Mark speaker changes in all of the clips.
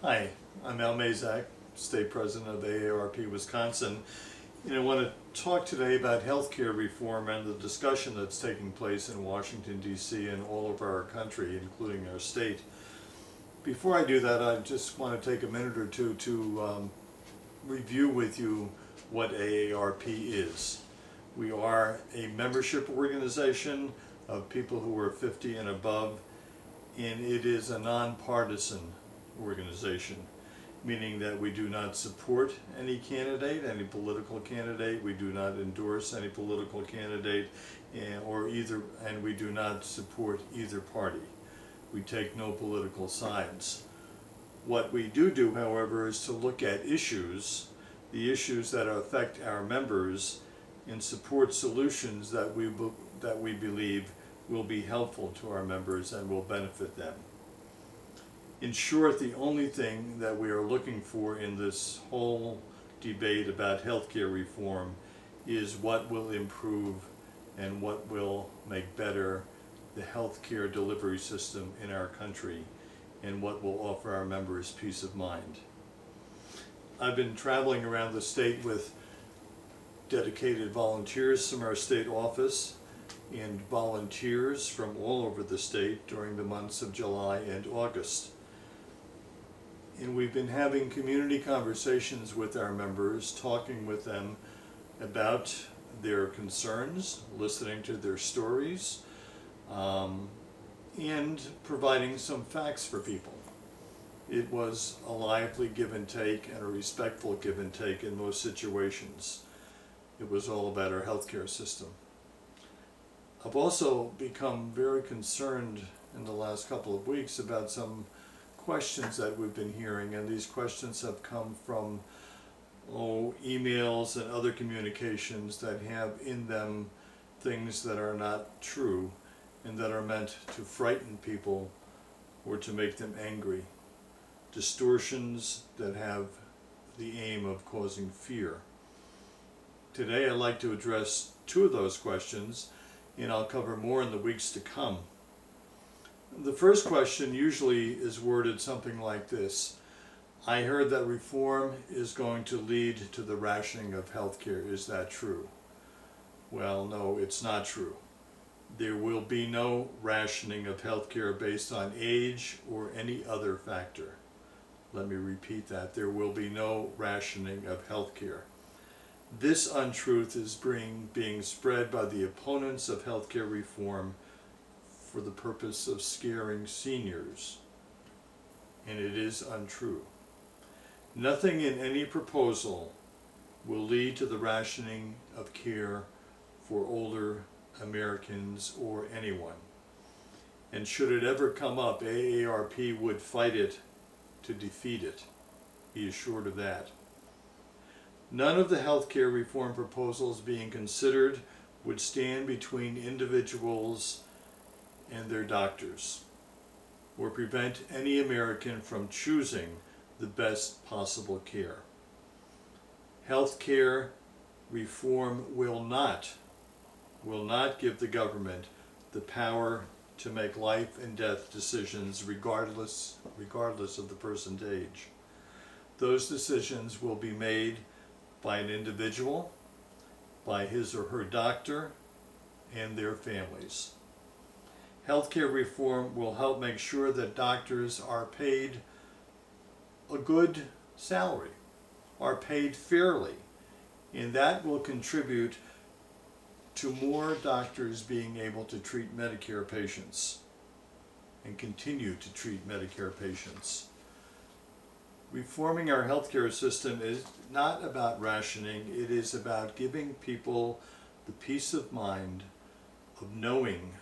Speaker 1: Hi, I'm Al Mazak, State President of AARP Wisconsin. I want to talk today about healthcare reform and the discussion that's taking place in Washington, D.C. and all over our country, including our state. Before I do that, I just want to take a minute or two to review with you what AARP is. We are a membership organization of people who are 50 and above, and it is a nonpartisan organization, meaning that we do not support any candidate, any political candidate. We do not endorse any political candidate, and we do not support either party. We take no political sides. What we do, however, is to look at the issues that affect our members, and support solutions that we believe will be helpful to our members and will benefit them. In short, the only thing that we are looking for in this whole debate about healthcare reform is what will improve and what will make better the healthcare delivery system in our country, and what will offer our members peace of mind. I've been traveling around the state with dedicated volunteers from our state office and volunteers from all over the state during the months of July and August. And we've been having community conversations with our members, talking with them about their concerns, listening to their stories, and providing some facts for people. It was a lively give and take and a respectful give and take in most situations. It was all about our healthcare system. I've also become very concerned in the last couple of weeks about some questions that we've been hearing, and these questions have come from emails and other communications that have in them things that are not true and that are meant to frighten people or to make them angry. Distortions that have the aim of causing fear. Today I'd like to address two of those questions, and I'll cover more in the weeks to come. The first question usually is worded something like this: I heard that reform is going to lead to the rationing of healthcare. Is that true? Well, no, it's not true. There will be no rationing of healthcare based on age or any other factor. Let me repeat that. There will be no rationing of healthcare. This untruth is being spread by the opponents of healthcare reform for the purpose of scaring seniors, and it is untrue. Nothing in any proposal will lead to the rationing of care for older Americans or anyone. And should it ever come up, AARP would fight it to defeat it. Be assured of that. None of the healthcare reform proposals being considered would stand between individuals and their doctors, or prevent any American from choosing the best possible care. Healthcare reform will not give the government the power to make life and death decisions regardless of the person's age. Those decisions will be made by an individual, by his or her doctor, and their families. Healthcare reform will help make sure that doctors are paid a good salary, are paid fairly, and that will contribute to more doctors being able to treat Medicare patients and continue to treat Medicare patients. Reforming our healthcare system is not about rationing. It is about giving people the peace of mind of knowing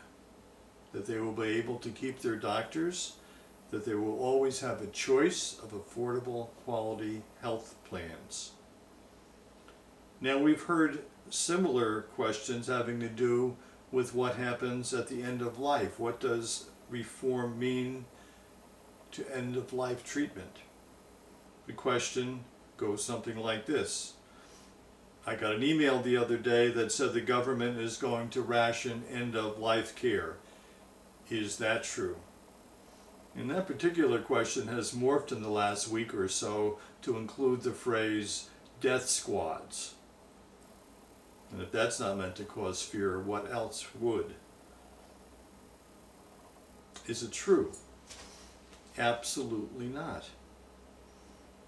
Speaker 1: that they will be able to keep their doctors, that they will always have a choice of affordable, quality health plans. Now, we've heard similar questions having to do with what happens at the end of life. What does reform mean to end of life treatment? The question goes something like this: I got an email the other day that said the government is going to ration end of life care. Is that true? And that particular question has morphed in the last week or so to include the phrase death squads. And if that's not meant to cause fear, what else would? Is it true? Absolutely not.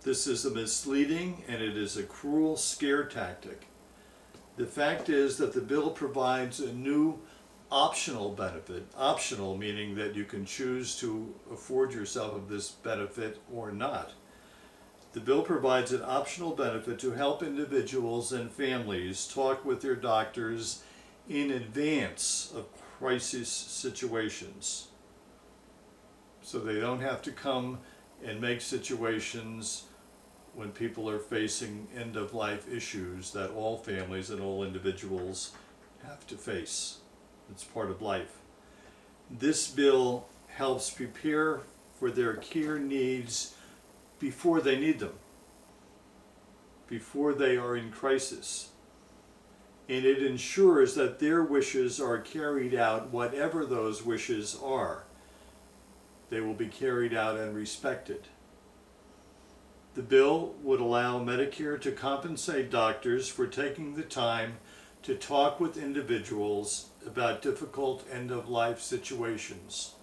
Speaker 1: This is a misleading and it is a cruel scare tactic. The fact is that the bill provides a new optional benefit, optional meaning that you can choose to afford yourself of this benefit or not. The bill provides an optional benefit to help individuals and families talk with their doctors in advance of crisis situations. So they don't have to come and make situations when people are facing end-of-life issues that all families and all individuals have to face. It's part of life. This bill helps prepare for their care needs before they need them, before they are in crisis. And it ensures that their wishes are carried out, whatever those wishes are. They will be carried out and respected. The bill would allow Medicare to compensate doctors for taking the time to talk with individuals about difficult end-of-life situations.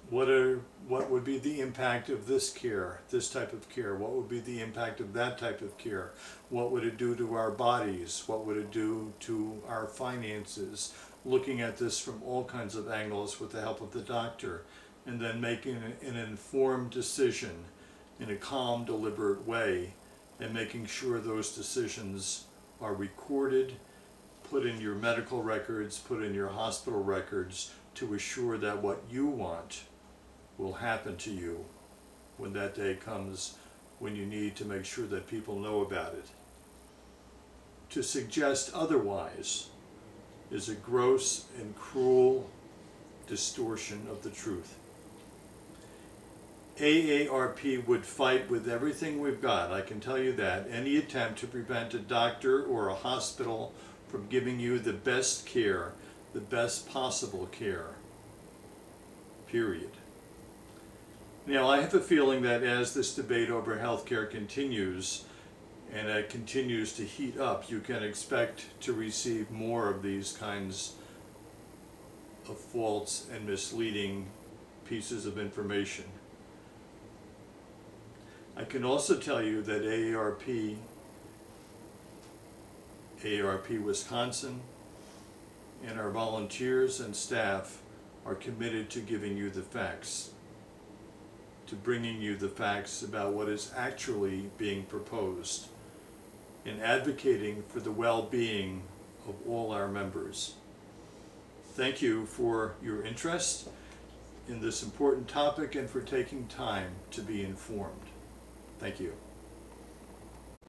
Speaker 1: What would be the impact of this care, this type of care? What would be the impact of that type of care? What would it do to our bodies? What would it do to our finances? Looking at this from all kinds of angles with the help of the doctor, and then making an informed decision in a calm, deliberate way, and making sure those decisions are recorded, put in your medical records, put in your hospital records, to assure that what you want will happen to you when that day comes, when you need to make sure that people know about it. To suggest otherwise is a gross and cruel distortion of the truth. AARP would fight with everything we've got, I can tell you that, any attempt to prevent a doctor or a hospital from giving you the best care, the best possible care, period. Now, I have a feeling that as this debate over healthcare continues, and it continues to heat up, you can expect to receive more of these kinds of false and misleading pieces of information. I can also tell you that AARP Wisconsin, and our volunteers and staff are committed to giving you the facts, to bringing you the facts about what is actually being proposed, and advocating for the well-being of all our members. Thank you for your interest in this important topic and for taking time to be informed. Thank you.